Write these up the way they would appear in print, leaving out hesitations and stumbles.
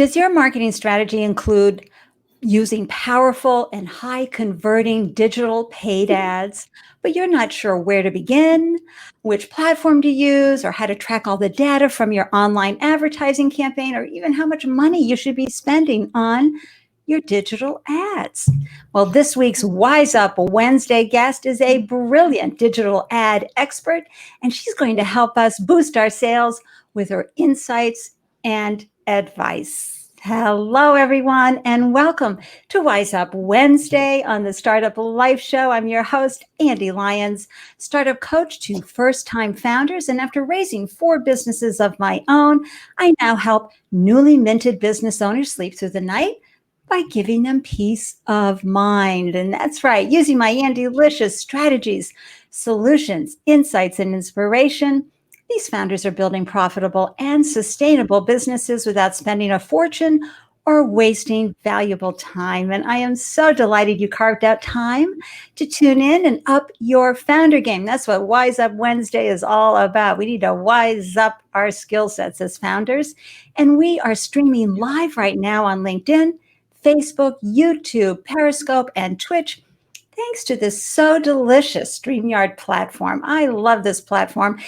Does your marketing strategy include using powerful and high converting digital paid ads, but you're not sure where to begin, which platform to use, or how to track all the data from your online advertising campaign, or even how much money you should be spending on your digital ads? Well, this week's Wise Up Wednesday guest is a brilliant digital ad expert, and she's going to help us boost our sales with her insights and advice. Hello, everyone, and welcome to Wise Up Wednesday on the Startup Life Show. I'm your host, Ande Lyons, startup coach to first-time founders. And after raising 4 businesses of my own, I now help newly minted business owners sleep through the night by giving them peace of mind. And that's right, using my Andelicious strategies, solutions, insights, and inspiration. These founders are building profitable and sustainable businesses without spending a fortune or wasting valuable time. And I am so delighted you carved out time to tune in and up your founder game. That's what Wise Up Wednesday is all about. We need to wise up our skill sets as founders. And we are streaming live right now on LinkedIn, Facebook, YouTube, Periscope, and Twitch. Thanks to this so delicious StreamYard platform. I love this platform.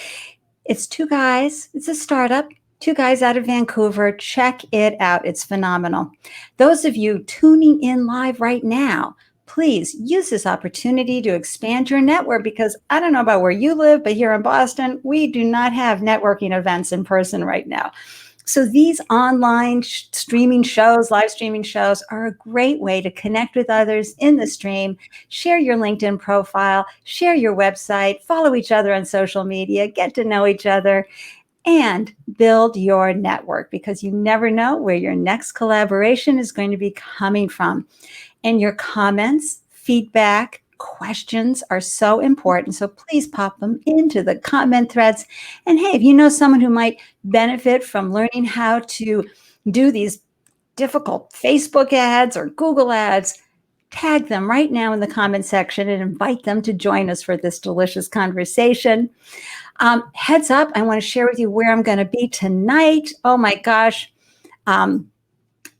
It's 2 guys. It's a startup. 2 guys out of Vancouver. Check it out. It's phenomenal. Those of you tuning in live right now, please use this opportunity to expand your network, because I don't know about where you live, but here in Boston, we do not have networking events in person right now. So these online streaming shows, live streaming shows, are a great way to connect with others in the stream, share your LinkedIn profile, share your website, follow each other on social media, get to know each other, and build your network, because you never know where your next collaboration is going to be coming from. And your comments, feedback, questions are so important. So please pop them into the comment threads. And hey, if you know someone who might benefit from learning how to do these difficult Facebook ads or Google ads, tag them right now in the comment section and invite them to join us for this delicious conversation. Heads up, I want to share with you where I'm going to be tonight. Oh my gosh. I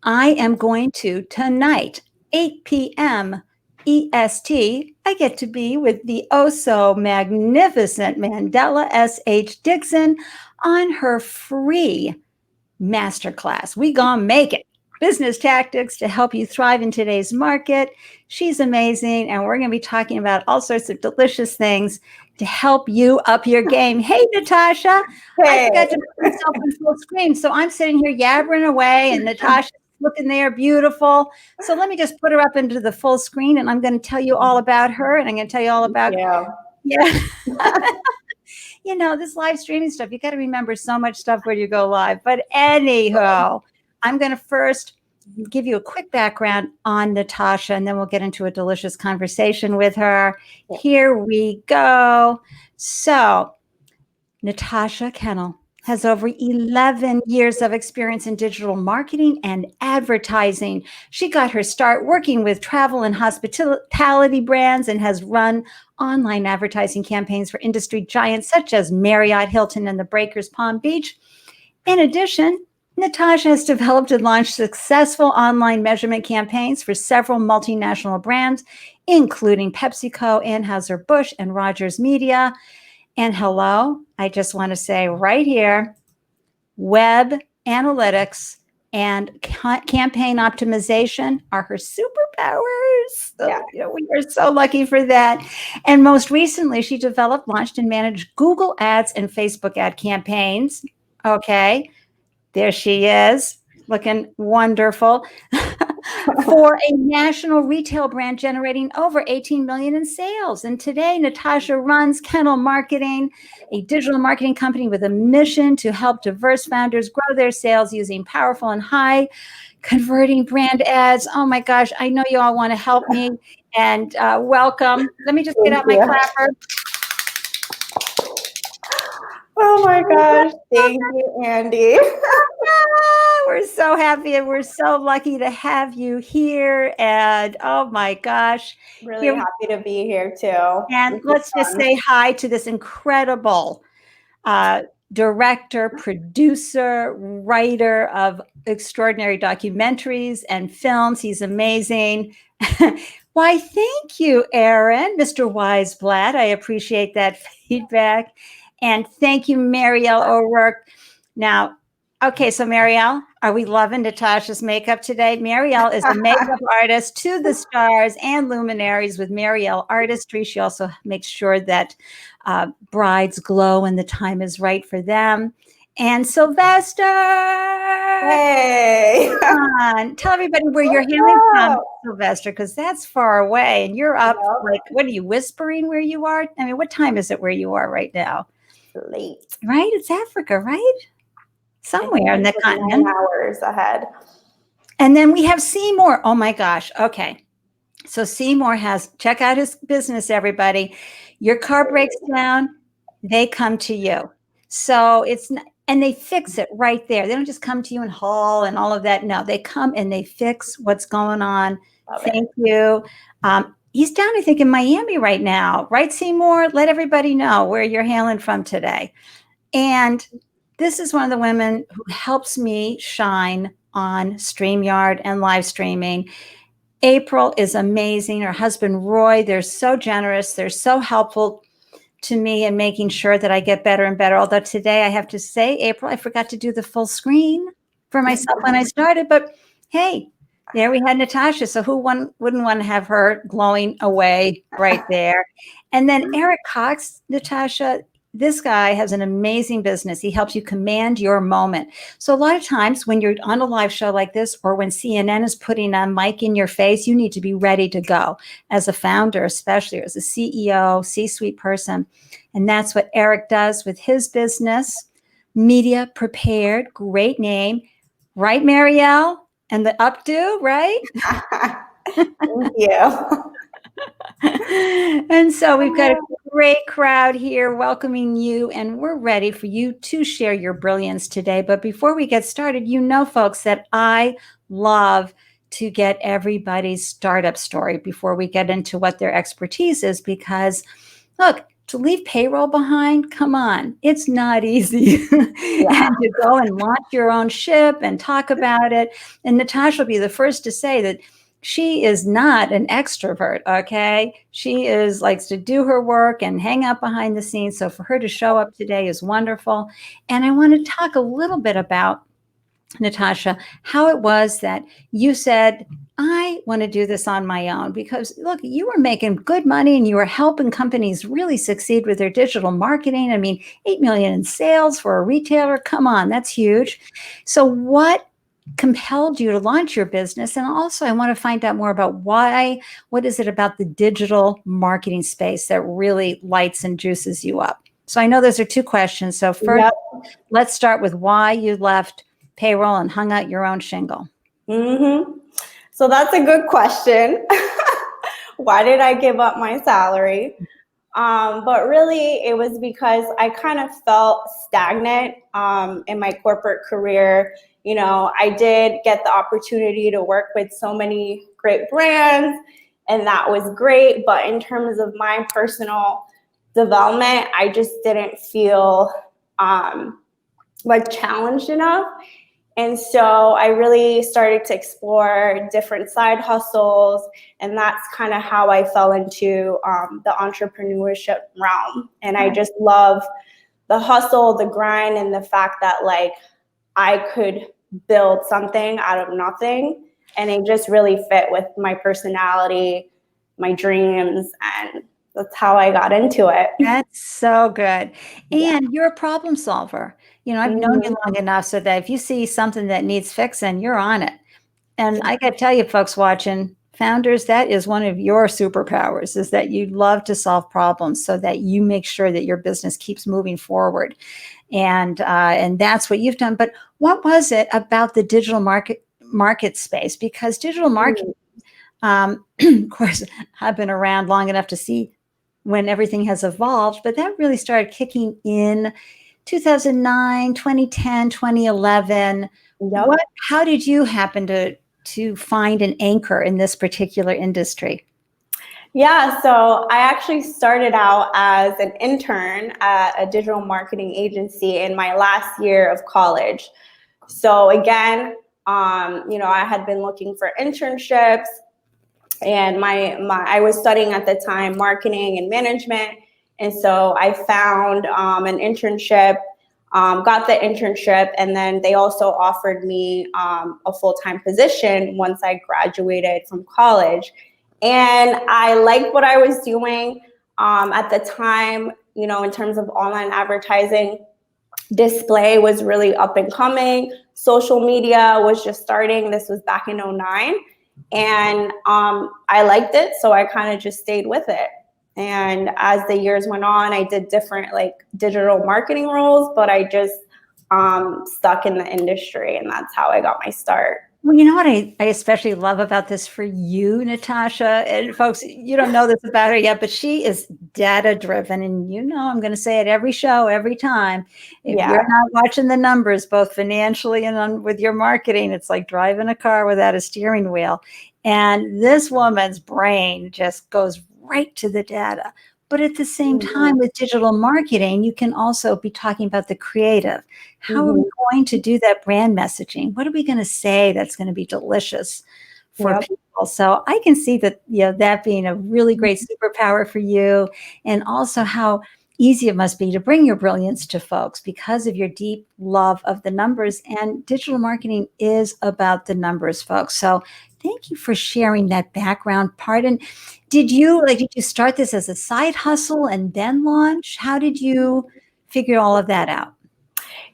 am going to tonight, 8 p.m. EST, I get to be with the oh-so magnificent Mandela S.H. Dixon on her free masterclass. We gonna make it. Business tactics to help you thrive in today's market. She's amazing, and we're going to be talking about all sorts of delicious things to help you up your game. Hey, Natacha. Hey. I forgot to put myself in full screen, so I'm sitting here yabbering away, and Natacha's looking there beautiful. So let me just put her up into the full screen, and I'm going to tell you all about her, and I'm going to tell you all about you know, this live streaming stuff, you got to remember so much stuff when you go live. But anyhow, I'm going to first give you a quick background on Natacha, and then we'll get into a delicious conversation with her. Here we go. So Natacha Kenol has over 11 years of experience in digital marketing and advertising. She got her start working with travel and hospitality brands and has run online advertising campaigns for industry giants such as Marriott, Hilton, and the Breakers Palm Beach. In addition, Natacha has developed and launched successful online measurement campaigns for several multinational brands, including Pepsi Co, Anheuser-Busch, and Rogers Media. And hello, I just want to say right here, web analytics and campaign optimization are her superpowers. So, you know, we are so lucky for that. And most recently, she developed, launched, and managed Google Ads and Facebook ad campaigns. Okay, there she is, looking wonderful. For a national retail brand generating over 18 million in sales. And today, Natacha runs Kenol Marketing, a digital marketing company with a mission to help diverse founders grow their sales using powerful and high converting brand ads. Oh my gosh, I know you all want to help me, and welcome. Let me just get out my clapper. Oh my gosh, thank you, Ande. We're so happy and we're so lucky to have you here. And oh my gosh. Really happy to be here too. And let's just say hi to this incredible director, producer, writer of extraordinary documentaries and films. He's amazing. Why, thank you, Aaron, Mr. Weisblatt. I appreciate that feedback. And thank you, Marielle O'Rourke. Now, okay, so Marielle, are we loving Natacha's makeup today? Marielle is a makeup artist to the stars and luminaries with Marielle Artistry. She also makes sure that brides glow when the time is right for them. And Sylvester, Hey, come on, tell everybody where you're hailing from, Sylvester, because that's far away, and you're up. Like, what are you whispering where you are? I mean, what time is it where you are right now? late. Right, it's Africa, right? Somewhere in the continent. 9 hours ahead. And then we have Seymour. Oh my gosh. Okay. So Seymour check out his business, everybody. Your car breaks down, they come to you. So it's not, and they fix it right there. They don't just come to you and haul and all of that. No, they come and they fix what's going on. Thank you. He's down, I think, in Miami right now. Right, Seymour? Let everybody know where you're hailing from today. And this is one of the women who helps me shine on StreamYard and live streaming. April is amazing. Her husband, Roy, they're so generous. They're so helpful to me in making sure that I get better and better. Although today I have to say, April, I forgot to do the full screen for myself when I started. But hey, there we had Natacha. So who wouldn't want to have her glowing away right there? And then Eric Cox, Natacha, this guy has an amazing business. He helps you command your moment. So a lot of times when you're on a live show like this, or when CNN is putting a mic in your face, you need to be ready to go as a founder, especially as a CEO, C-suite person. And that's what Eric does with his business. Media Prepared, great name. Right, Marielle? And the updo, right? Thank you. And so we've got a great crowd here welcoming you, and we're ready for you to share your brilliance today. But before we get started, you know, folks, that I love to get everybody's startup story before we get into what their expertise is, because look, to leave payroll behind, come on, it's not easy. And to go and launch your own ship and talk about it. And Natacha will be the first to say that she is not an extrovert, okay? She likes to do her work and hang out behind the scenes. So for her to show up today is wonderful. And I want to talk a little bit about, Natacha, how it was that you said, I want to do this on my own, because look, you were making good money and you were helping companies really succeed with their digital marketing. I mean, 8 million in sales for a retailer. Come on, that's huge. So what compelled you to launch your business? And also I want to find out more about what is it about the digital marketing space that really lights and juices you up? So I know those are two questions. So first, let's start with why you left payroll and hung out your own shingle. So that's a good question. Why did I give up my salary? But really it was because I kind of felt stagnant in my corporate career. You know, I did get the opportunity to work with so many great brands, and that was great. But in terms of my personal development, I just didn't feel like challenged enough. And so I really started to explore different side hustles, and that's kind of how I fell into the entrepreneurship realm. And I just love the hustle, the grind, and the fact that like I could build something out of nothing, and it just really fit with my personality, my dreams, and that's how I got into it. That's so good. And you're a problem solver. You know, I've known you long enough so that if you see something that needs fixing, you're on it. And I got to tell you, folks watching, founders, that is one of your superpowers, is that you love to solve problems so that you make sure that your business keeps moving forward. And that's what you've done. But what was it about the digital market space? Because digital marketing, of course, I've been around long enough to see when everything has evolved, but that really started kicking in 2009, 2010, 2011. How did you happen to find an anchor in this particular industry? Yeah, so I actually started out as an intern at a digital marketing agency in my last year of college. So again, I had been looking for internships, and I was studying at the time marketing and management, and so I found an internship, got the internship, and then they also offered me a full-time position once I graduated from college. And I liked what I was doing at the time. In terms of online advertising, display was really up and coming. Social media was just starting. This was back in '09. And I liked it, so I kind of just stayed with it. And as the years went on, I did different like digital marketing roles, but I just stuck in the industry, and that's how I got my start. Well, you know what I especially love about this for you, Natasha, and folks, you don't know this about her yet, but she is data driven. And I'm going to say it every show, every time. If Yeah. you're not watching the numbers, both financially and with your marketing, it's like driving a car without a steering wheel. And this woman's brain just goes right to the data. But at the same time, with digital marketing, you can also be talking about the creative. How are we going to do that brand messaging? What are we going to say that's going to be delicious for people? So I can see that, that being a really great superpower for you, and also how easy it must be to bring your brilliance to folks because of your deep love of the numbers. And digital marketing is about the numbers, folks. So thank you for sharing that background part. And did you start this as a side hustle and then launch? How did you figure all of that out?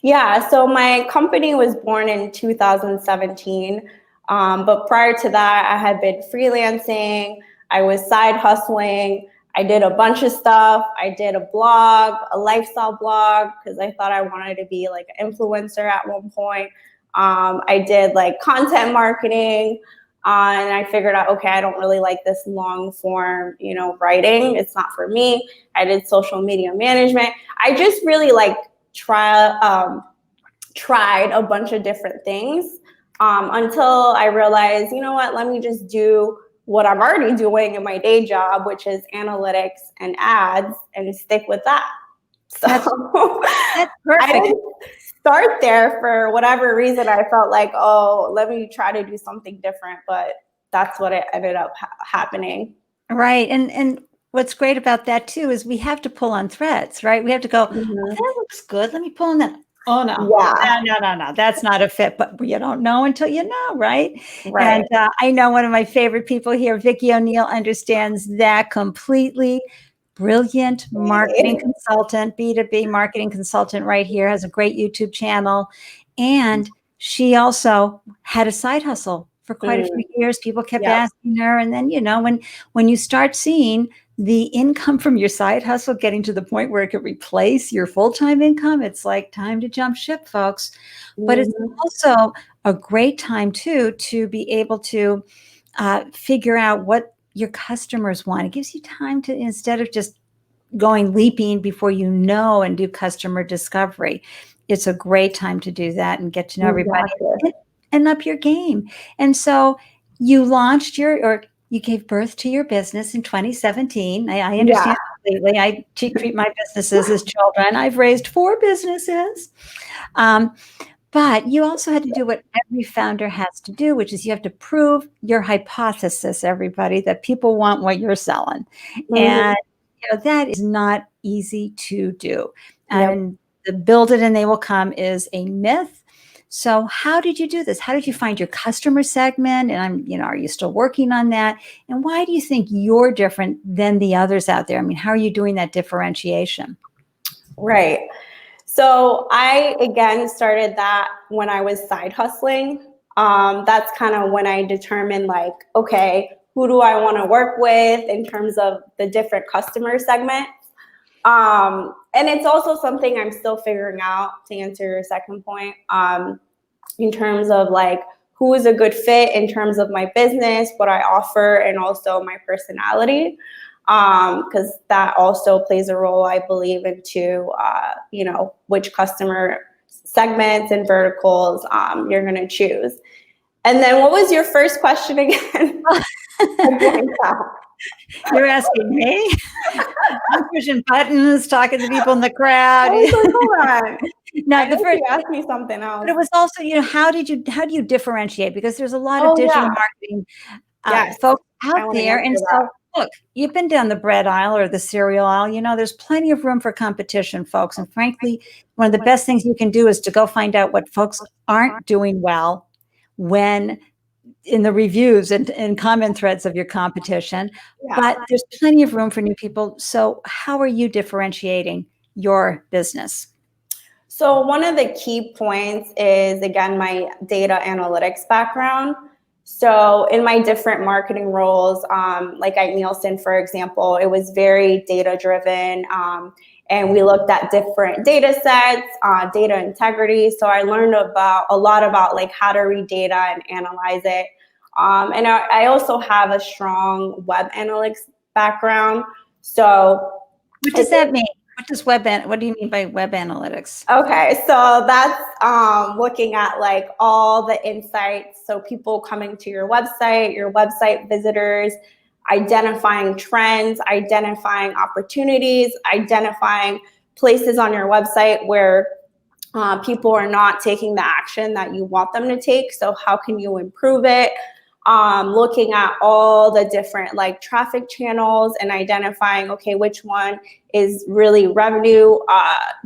Yeah, so my company was born in 2017. But prior to that, I had been freelancing. I was side hustling. I did a bunch of stuff. I did a blog, a lifestyle blog, because I thought I wanted to be like an influencer at one point. I did like content marketing. And I figured out, okay, I don't really like this long form, writing. It's not for me. I did social media management. I just really tried a bunch of different things until I realized, you know what, let me just do what I'm already doing in my day job, which is analytics and ads, and stick with that. So that's perfect. I didn't start there for whatever reason. I felt like, oh, let me try to do something different, but that's what it ended up happening. Right. And what's great about that too is we have to pull on threads, right? We have to go, oh, that looks good. Let me pull on that. Oh no, Yeah. no, that's not a fit. But you don't know until you know, right? Right. And I know one of my favorite people here, Vicki O'Neill, understands that completely. Brilliant marketing consultant, B2B marketing consultant right here, has a great YouTube channel. And she also had a side hustle for quite a few years. People kept asking her. And then, when you start seeing the income from your side hustle getting to the point where it could replace your full-time income, it's like time to jump ship, folks. But it's also a great time too to be able to figure out what your customers want. It gives you time to, instead of just going leaping before and do customer discovery, it's a great time to do that and get to know everybody and up your game. And so you launched you gave birth to your business in 2017. I understand completely. I treat my businesses as children. I've raised 4 businesses. But you also had to do what every founder has to do, which is you have to prove your hypothesis, everybody, that people want what you're selling. And that is not easy to do. And the build it and they will come is a myth. So how did you do this? How did you find your customer segment? And are you still working on that? And why do you think you're different than the others out there? I mean, how are you doing that differentiation? Right. So I, again, started that when I was side hustling. That's kind of when I determined, like, okay, who do I want to work with in terms of the different customer segments? And it's also something I'm still figuring out, to answer your second point, in terms of like who is a good fit in terms of my business, what I offer, and also my personality. Because that also plays a role, I believe, into which customer segments and verticals you're going to choose. And then what was your first question again? You're asking me? I'm pushing buttons, talking to people in the I crowd. was like, hold on. No, I the know first, you asked me something else. but it was also, how do you differentiate? Because there's a lot of Oh digital yeah. marketing Yes. folks I out want to there. answer And that. so, look, you've been down the bread aisle or the cereal aisle. There's plenty of room for competition, folks. And frankly, one of the best things you can do is to go find out what folks aren't doing well when in the reviews and comment threads of your competition. Yeah. But there's plenty of room for new people. So, how are you differentiating your business? So one of the key points is, again, my data analytics background. So in my different marketing roles, like at Nielsen, for example, it was very data driven. And we looked at different data sets, data integrity. So I learned a lot about like how to read data and analyze it. And I also have a strong web analytics background. So What does that mean? What do you mean by web analytics? okay, so that's looking at like all the insights. So people coming to your website visitors, identifying trends, identifying opportunities, identifying places on your website where people are not taking the action that you want them to take. So how can you improve it? Looking at all the different like traffic channels and identifying, okay, which one is really revenue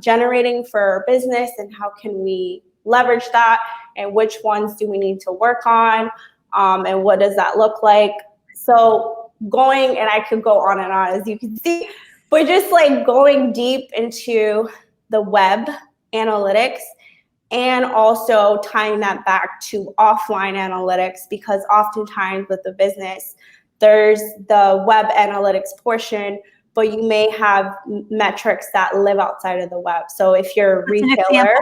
generating for our business and how can we leverage that, and which ones do we need to work on, and what does that look like. So going, and I could go on and on as you can see, but just like going deep into the web analytics and also tying that back to offline analytics, because oftentimes with the business, there's the web analytics portion, but you may have metrics that live outside of the web. So if you're a retailer,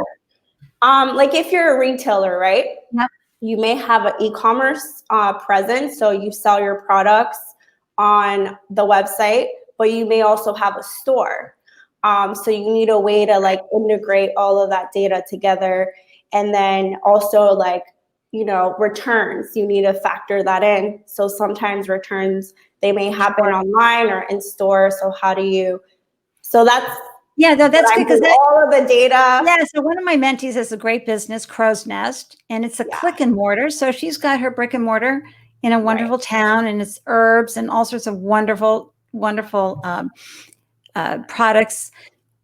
like if you're a retailer, right? Yep. You may have an e-commerce presence, so you sell your products on the website, but you may also have a store. So you need a way to like integrate all of that data together. And then also like, returns, you need to factor that in. So sometimes returns, they may happen online or in store. So that's Yeah, no, that's good because all of the data. Yeah, so one of my mentees has a great business, Crow's Nest, and it's a click and mortar. So she's got her brick and mortar in a wonderful town, and it's herbs and all sorts of wonderful, wonderful products.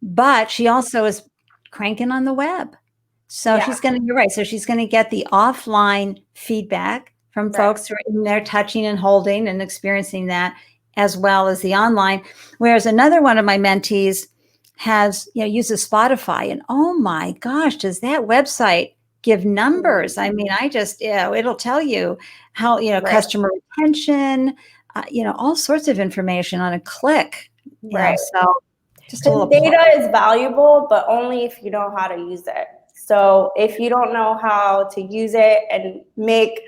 But she also is cranking on the web. So you're right. So she's going to get the offline feedback from folks who are in there touching and holding and experiencing that, as well as the online. Whereas another one of my mentees uses Spotify, and oh my gosh, does that website give numbers? I mean, it'll tell you how, customer retention, all sorts of information on a click. So just a little data is valuable, but only if you know how to use it. So if you don't know how to use it and make,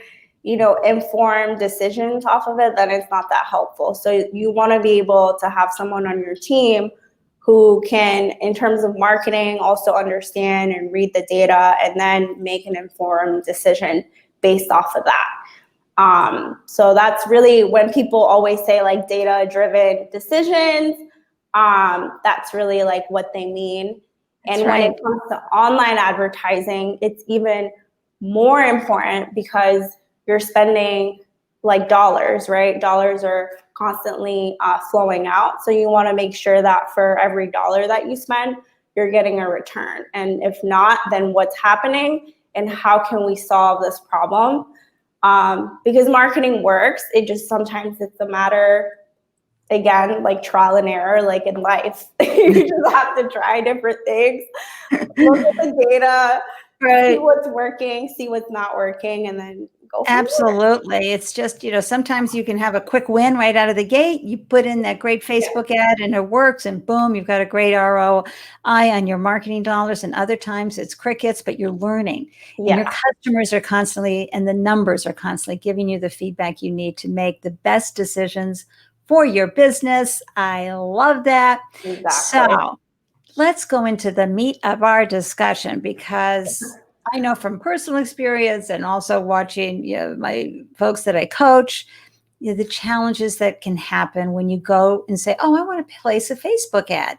informed decisions off of it, then it's not that helpful. So you want to be able to have someone on your team who can, in terms of marketing, also understand and read the data and then make an informed decision based off of that. So that's really when people always say like data-driven decisions, that's really like what they mean. And when it comes to online advertising, it's even more important because you're spending like dollars, right? Dollars are constantly flowing out. So you want to make sure that for every dollar that you spend, you're getting a return. And if not, then what's happening and how can we solve this problem? Because marketing works, it just sometimes it's a matter, again, like trial and error, like in life. You just have to try different things, look at the data, see what's working, see what's not working, and then go from Absolutely. It's just, sometimes you can have a quick win right out of the gate. You put in that great Facebook ad and it works, and boom, you've got a great ROI on your marketing dollars. And other times it's crickets, but you're learning. And your customers are constantly, and the numbers are constantly giving you the feedback you need to make the best decisions for your business. I love that. Exactly. So let's go into the meat of our discussion, because I know from personal experience and also watching my folks that I coach, the challenges that can happen when you go and say, oh, I want to place a Facebook ad.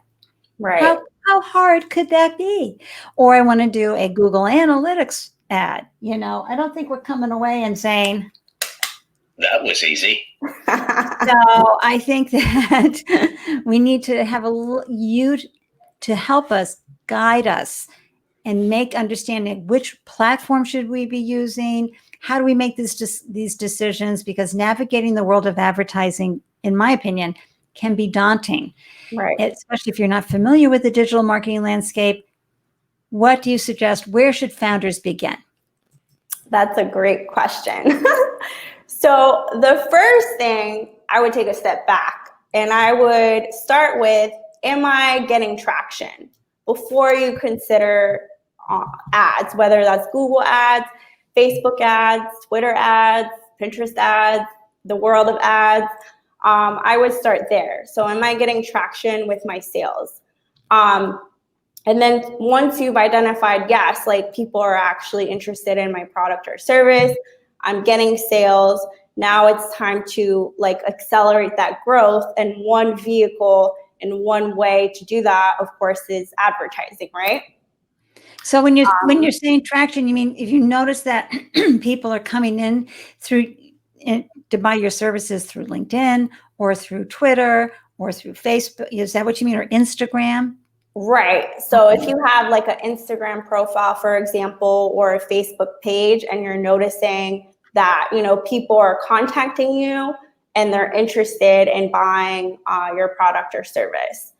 Right. How hard could that be? Or I want to do a Google Analytics ad. You know, I don't think we're coming away and saying, that was easy. so I think that we need to have you to help us, guide us, and make understanding which platform should we be using. How do we make these decisions? Because navigating the world of advertising, in my opinion, can be daunting. Right. Especially if you're not familiar with the digital marketing landscape. What do you suggest? Where should founders begin? That's a great question. So the first thing, I would take a step back and I would start with, am I getting traction? Before you consider ads, whether that's Google ads, Facebook ads, Twitter ads, Pinterest ads, the world of ads, I would start there. So am I getting traction with my sales? And then once you've identified, yes, like people are actually interested in my product or service, I'm getting sales, now it's time to like accelerate that growth. And one vehicle and one way to do that, of course, is advertising, right? So when you're saying traction, you mean if you notice that people are coming in to buy your services through LinkedIn or through Twitter or through Facebook, is that what you mean, or Instagram? Right. So if you have like an Instagram profile, for example, or a Facebook page, and you're noticing that, you know, people are contacting you and they're interested in buying your product or service.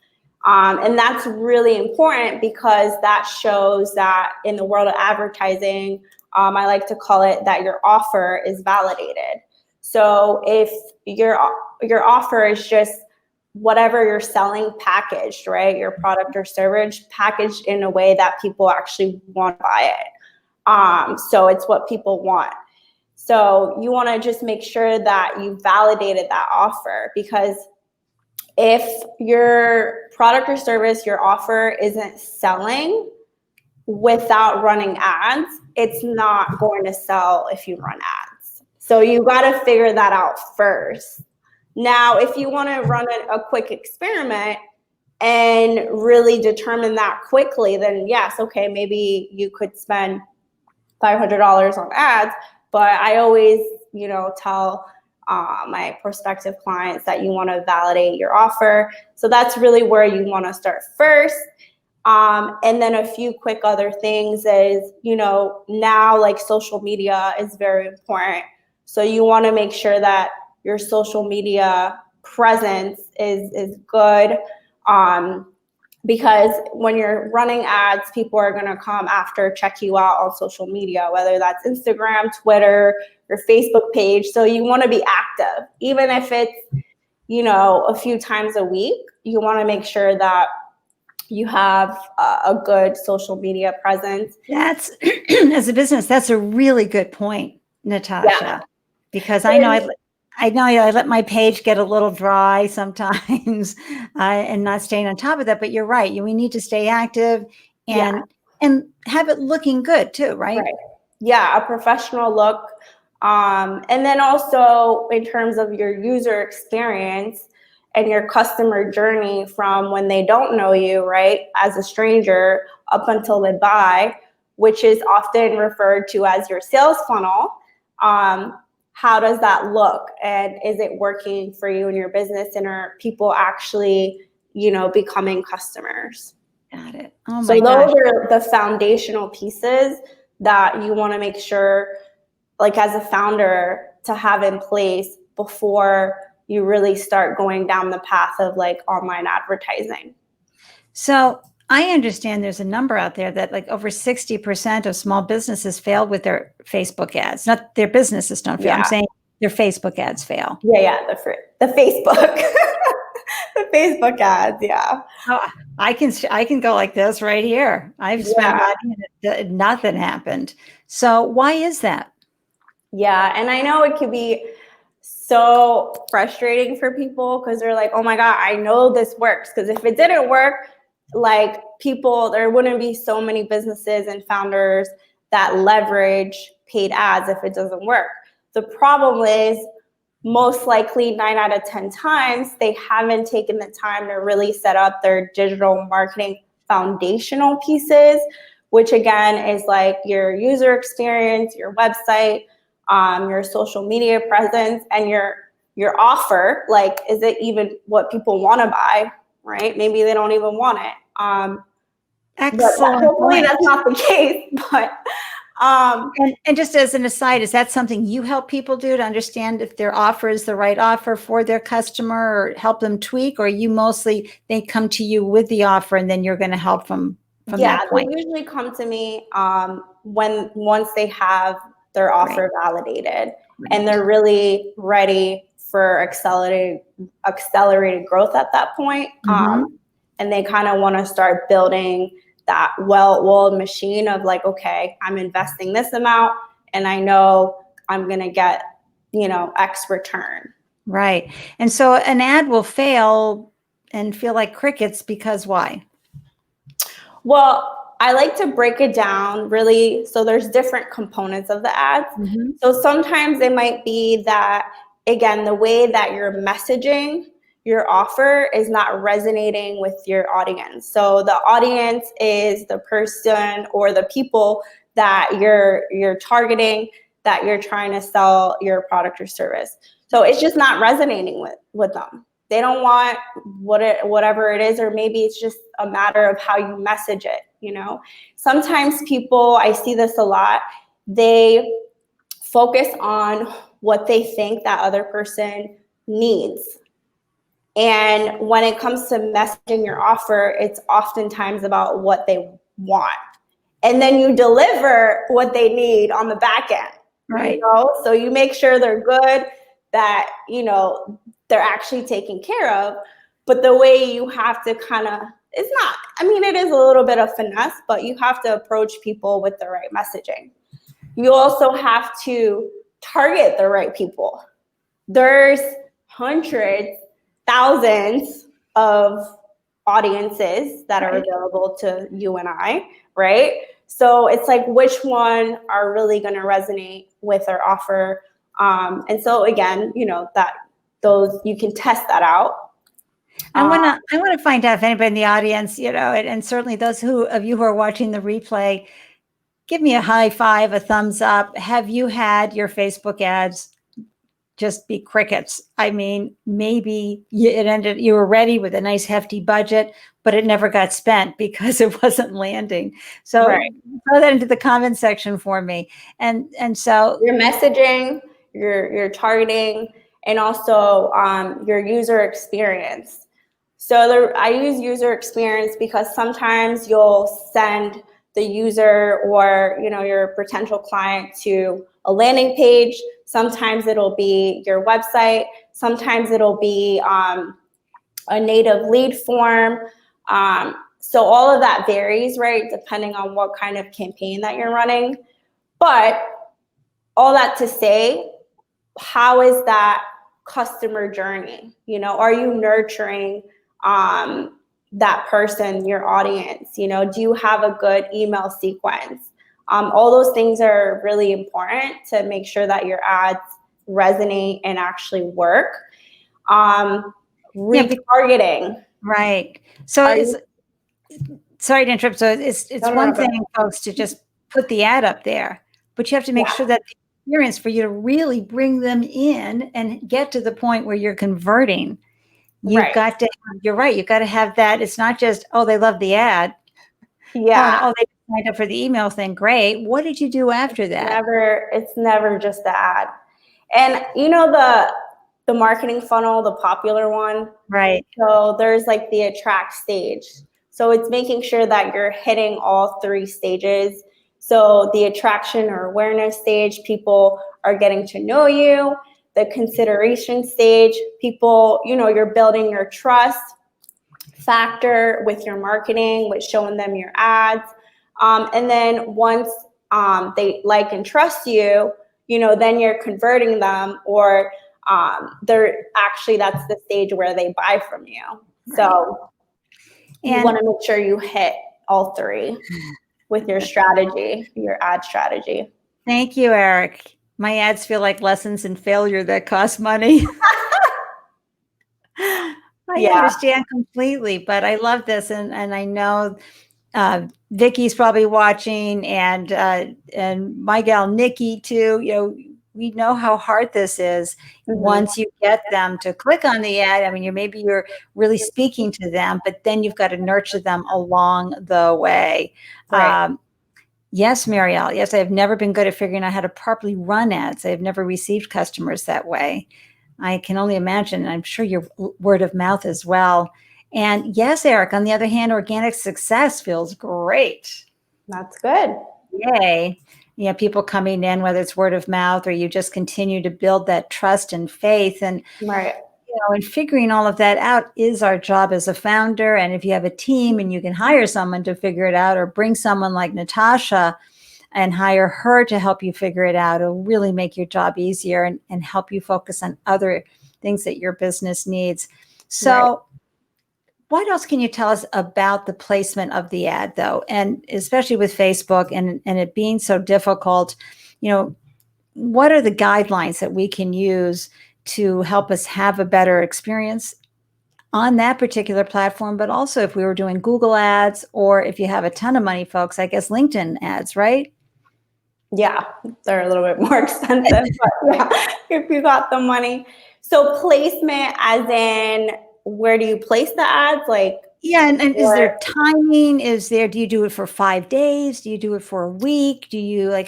And that's really important because that shows that in the world of advertising, I like to call it that your offer is validated. So if your offer is just whatever you're selling packaged, right? Your product or service packaged in a way that people actually want to buy it. So it's what people want. So you want to just make sure that you validated that offer, because if your product or service, your offer isn't selling without running ads, it's not going to sell if you run ads. So you got to figure that out first. Now, if you want to run a quick experiment and really determine that quickly, then yes, okay, maybe you could spend $500 on ads. But I always, you know, tell my prospective clients that you want to validate your offer. So that's really where you want to start first. And then a few quick other things is, you know, now like social media is very important. So you want to make sure that your social media presence is good, because when you're running ads, people are going to come after, check you out on social media, whether that's Instagram, Twitter, your Facebook page. So you want to be active, even if it's, you know, a few times a week. You want to make sure that you have a good social media presence. That's as a business, that's a really good point, Natasha. Yeah. Because I know I let my page get a little dry sometimes and not staying on top of that. But you're right. We need to stay active and have it looking good too, right? Right. Yeah, a professional look. And then also in terms of your user experience and your customer journey from when they don't know you, right, as a stranger up until they buy, which is often referred to as your sales funnel. How does that look? And is it working for you and your business? And are people actually, you know, becoming customers? Got it. Oh my gosh. So those are the foundational pieces that you want to make sure, like as a founder, to have in place before you really start going down the path of like online advertising. So I understand there's a number out there that like over 60% of small businesses fail with their Facebook ads. Not their businesses don't fail. Yeah. I'm saying their Facebook ads fail. Yeah, the Facebook. The Facebook ads, yeah. Oh, I can go like this right here. I've spent money and nothing happened. So why is that? Yeah, and I know it could be so frustrating for people because they're like, oh my God, I know this works. Because if it didn't work, like there wouldn't be so many businesses and founders that leverage paid ads if it doesn't work. The problem is most likely 9 out of 10 times, they haven't taken the time to really set up their digital marketing foundational pieces, which again is like your user experience, your website, your social media presence, and your offer. Like, is it even what people want to buy, right? Maybe they don't even want it. Excellent Hopefully point. that's not the case, but And just as an aside, is that something you help people do to understand if their offer is the right offer for their customer, or help them tweak, or you mostly, they come to you with the offer and then you're going to help them from that point? They usually come to me once they have their offer validated and they're really ready for accelerated growth at that point. And they kind of want to start building that well-oiled machine of like, okay, I'm investing this amount and I know I'm going to get, X return. Right. And so an ad will fail and feel like crickets because why? Well, I like to break it down really. So there's different components of the ads. So sometimes it might be that, again, the way that you're messaging your offer is not resonating with your audience. So the audience is the person or the people that you're targeting, that you're trying to sell your product or service. So it's just not resonating with them. They don't want whatever it is, or maybe it's just a matter of how you message it, Sometimes people, I see this a lot, they focus on what they think that other person needs. And when it comes to messaging your offer, it's oftentimes about what they want. And then you deliver what they need on the back end. Right. So you make sure they're good, that, they're actually taken care of. But the way you have to it is a little bit of finesse, but you have to approach people with the right messaging. You also have to target the right people. There's hundreds, thousands of audiences that are available to you and I, right? So it's like, which one are really going to resonate with our offer? And so again, that those, you can test that out. I want to find out if anybody in the audience, and certainly those of you who are watching the replay, give me a high five, a thumbs up. Have you had your Facebook ads just be crickets? I mean, maybe you were ready with a nice hefty budget, but it never got spent because it wasn't landing. So throw that into the comment section for me. And so your messaging, your targeting, and also your user experience. So I use user experience because sometimes you'll send the user or your potential client to a landing page. Sometimes it'll be your website. Sometimes it'll be a native lead form. So all of that varies, right, depending on what kind of campaign that you're running. But all that to say, how is that customer journey? Are you nurturing that person, your audience? Do you have a good email sequence? All those things are really important to make sure that your ads resonate and actually work. Retargeting. Right. So sorry to interrupt. So it's one thing, folks, to just put the ad up there, but you have to make sure that the experience for you to really bring them in and get to the point where you're converting. You've got to, you're right. You've got to have that. It's not just, they love the ad. Yeah. They signed up for the email thing. Great. What did you do after that? It's never just the ad. And the marketing funnel, the popular one. Right. So there's like the attract stage. So it's making sure that you're hitting all three stages. So the attraction or awareness stage, people are getting to know you. The consideration stage, people, you're building your trust factor with your marketing, with showing them your ads. And then once they like and trust you, then you're converting them, or that's the stage where they buy from you. Right. So you want to make sure you hit all three with your strategy, your ad strategy. Thank you, Eric. My ads feel like lessons in failure that cost money. I Yeah. understand completely, but I love this, and I know Vicky's probably watching, and my gal Nikki too. We know how hard this is. Once you get them to click on the ad, I mean, you're really speaking to them, but then you've got to nurture them along the way. Right. Yes, Marielle. Yes, I have never been good at figuring out how to properly run ads. I have never received customers that way. I can only imagine. I'm sure your word of mouth as well. And yes, Eric, on the other hand, organic success feels great. That's good. Yay. People coming in, whether it's word of mouth or you just continue to build that trust and faith. And, Right. and figuring all of that out is our job as a founder. And if you have a team and you can hire someone to figure it out, or bring someone like Natacha and hire her to help you figure it out, it'll really make your job easier and help you focus on other things that your business needs. So what else can you tell us about the placement of the ad, though? And especially with Facebook and it being so difficult, what are the guidelines that we can use to help us have a better experience on that particular platform? But also if we were doing Google ads, or if you have a ton of money, folks, I guess LinkedIn ads, right? Yeah, they're a little bit more expensive, but yeah, if you got the money. So placement as in, where do you place the ads? Yeah, and is there timing? Do you do it for 5 days? Do you do it for a week?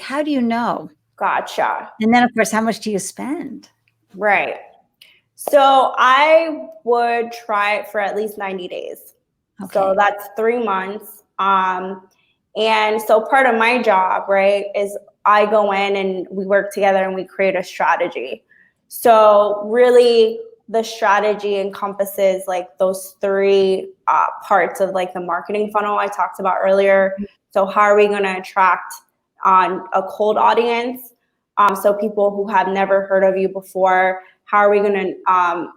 How do you know? Gotcha. And then, of course, how much do you spend? Right. So I would try it for at least 90 days. Okay. So that's 3 months. And so part of my job, right, is I go in and we work together and we create a strategy. So really the strategy encompasses those 3 parts of the marketing funnel I talked about earlier. So how are we going to attract on a cold audience? So people who have never heard of you before. How are we going to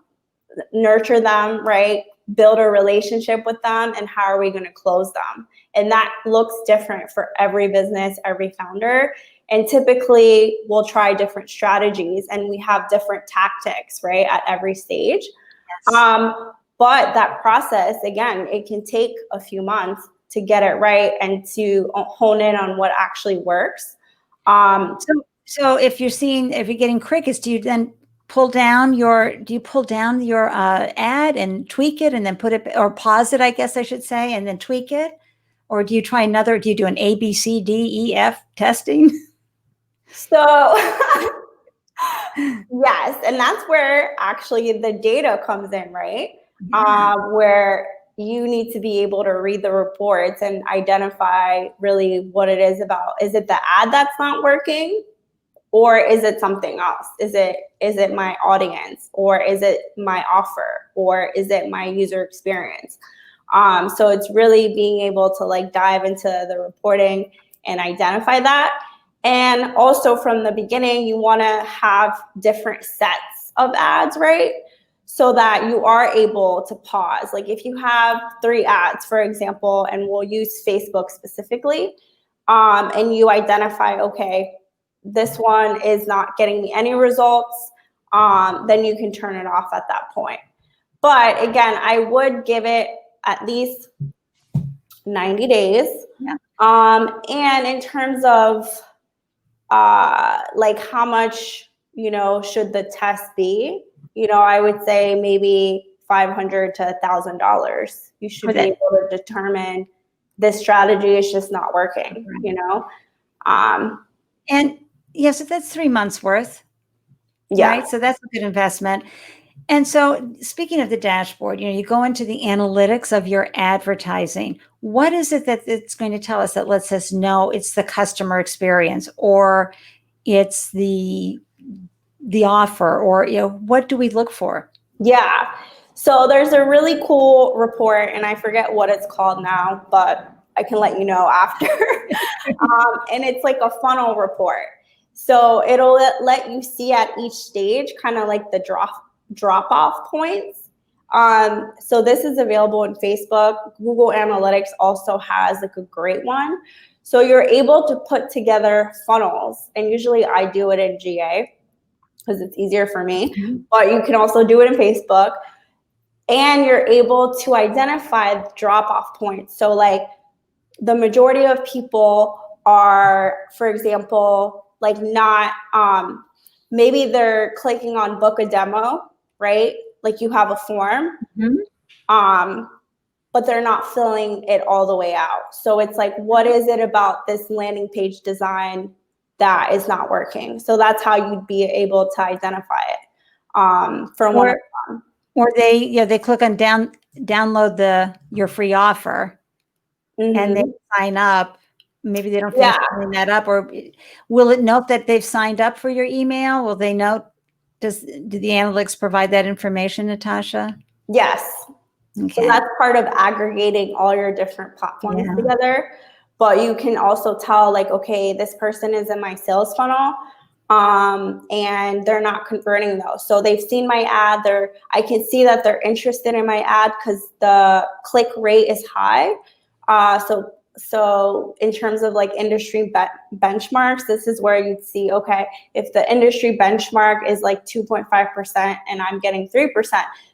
nurture them, right? Build a relationship with them, and how are we going to close them? And that looks different for every business, every founder. And typically we'll try different strategies and we have different tactics, right, at every stage. Yes. But that process, again, it can take a few months to get it right and to hone in on what actually works. So if you're getting crickets, do you then pull down your ad and tweak it and then put it, or pause it, I guess I should say, and then tweak it? Or do you do an A, B, C, D, E, F testing? So yes, and that's where actually the data comes in, right? Yeah. Where you need to be able to read the reports and identify really what it is about. Is it the ad that's not working? Or is it something else? Is it my audience? Or is it my offer? Or is it my user experience? So it's really being able to dive into the reporting and identify that. And also from the beginning, you want to have different sets of ads, right? So that you are able to pause. If you have 3 ads, for example, and we'll use Facebook specifically, and you identify, okay, this one is not getting me any results, then you can turn it off at that point. But again, I would give it at least 90 days. Yeah. And in terms of how much, should the test be? I would say maybe $500 to $1,000. You should be able to determine this strategy is just not working, And yes, that's 3 months worth. Yeah. Right. So that's a good investment. And so speaking of the dashboard, you go into the analytics of your advertising. What is it that it's going to tell us that lets us know it's the customer experience, or it's the offer, or, what do we look for? Yeah. So there's a really cool report, and I forget what it's called now, but I can let you know after. And it's like a funnel report. So it'll let you see at each stage kind of the drop off points. So this is available in Facebook. Google Analytics also has a great one. So you're able to put together funnels, and usually I do it in GA because it's easier for me, but you can also do it in Facebook, and you're able to identify drop-off points. So like the majority of people are, for example, like not, maybe they're clicking on book a demo, right? Like you have a form, but they're not filling it all the way out. So it's like, what is it about this landing page design that is not working? So that's how you'd be able to identify it from one of them. Or they click on download your free offer, and they sign up. Maybe they don't finish filling that up, or will it note that they've signed up for your email? Will they note? Do the analytics provide that information, Natasha? Yes. Okay. So that's part of aggregating all your different platforms together. But you can also tell, like, okay, this person is in my sales funnel, and they're not converting those. So they've seen my ad. I can see that they're interested in my ad because the click rate is high. So in terms of like industry benchmarks, this is where you'd see, okay, if the industry benchmark is like 2.5% and I'm getting 3%,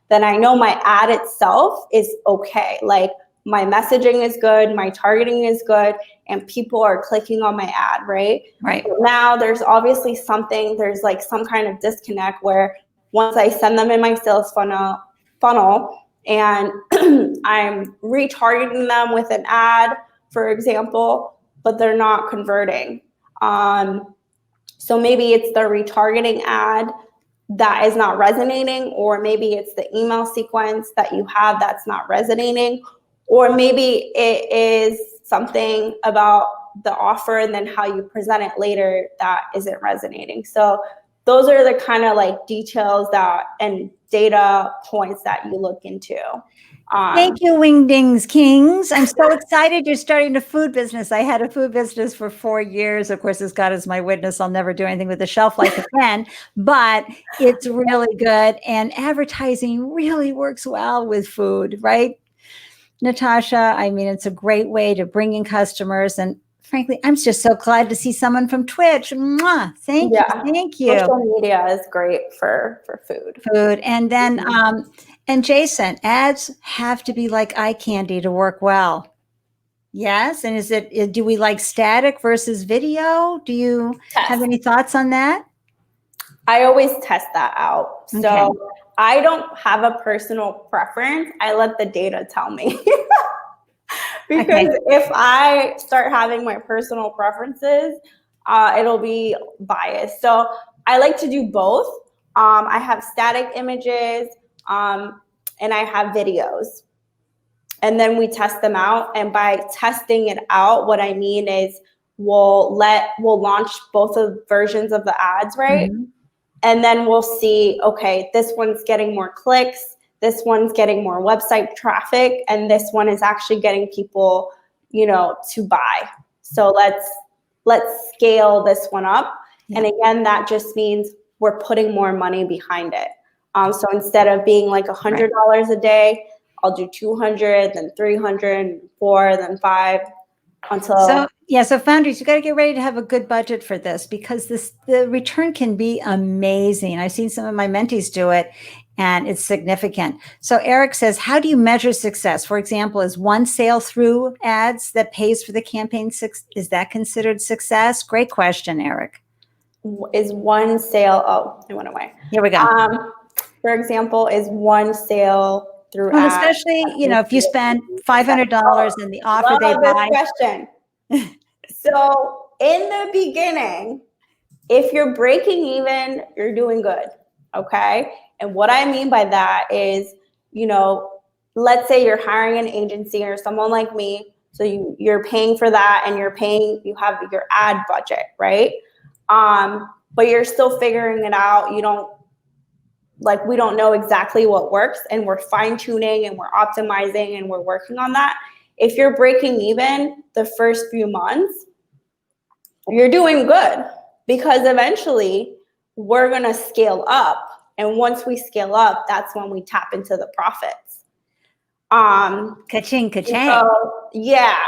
then I know my ad itself is okay. Like my messaging is good, my targeting is good, and people are clicking on my ad, right? Right. But now there's obviously there's like some kind of disconnect where once I send them in my sales funnel and I'm retargeting them with an ad, for example, but they're not converting. So maybe it's the retargeting ad that is not resonating, or maybe it's the email sequence that you have that's not resonating, or maybe it is something about the offer and then how you present it later that isn't resonating. So those are the kind of like details and data points that you look into. Thank you, Wingdings Kings. I'm so excited you're starting a food business. I had a food business for 4 years. Of course, as God is my witness, I'll never do anything with the shelf life again, but it's really good. And advertising really works well with food, right? Natasha, I mean, it's a great way to bring in customers. And frankly, I'm just so glad to see someone from Twitch. Mwah. Thank you. Thank you. Social media is great for food. And then, and Jason, ads have to be like eye candy to work well. Yes. And do we like static versus video? Do you have any thoughts on that? I always test that out. Okay. So I don't have a personal preference. I let the data tell me. Because if I start having my personal preferences, it'll be biased. So I like to do both. I have static images, and I have videos. And then we test them out. And by testing it out, what I mean is we'll launch both of versions of the ads, right? Mm-hmm. And then we'll see, okay, this one's getting more clicks, this one's getting more website traffic, and this one is actually getting people, to buy. So let's scale this one up. Yeah. And again, that just means we're putting more money behind it. So instead of being like $100 a day, I'll do 200, then 300, 4, then 5 until. So founders, you got to get ready to have a good budget for this, because the return can be amazing. I've seen some of my mentees do it, and it's significant. So Eric says, how do you measure success? For example, is one sale through ads that pays for the campaign, is that considered success? Great question, Eric. Is one sale, it went away. Here we go. For example, is one sale through ads. Especially, if you spend $500 and the offer they buy. Question. So in the beginning, if you're breaking even, you're doing good, okay? And what I mean by that is, let's say you're hiring an agency or someone like me, so you're paying for that, and you have your ad budget, right? But you're still figuring it out. We don't know exactly what works, and we're fine tuning and we're optimizing and we're working on that. If you're breaking even the first few months, you're doing good, because eventually we're going to scale up. And once we scale up, that's when we tap into the profits. Ka-ching, ka-ching. So, yeah.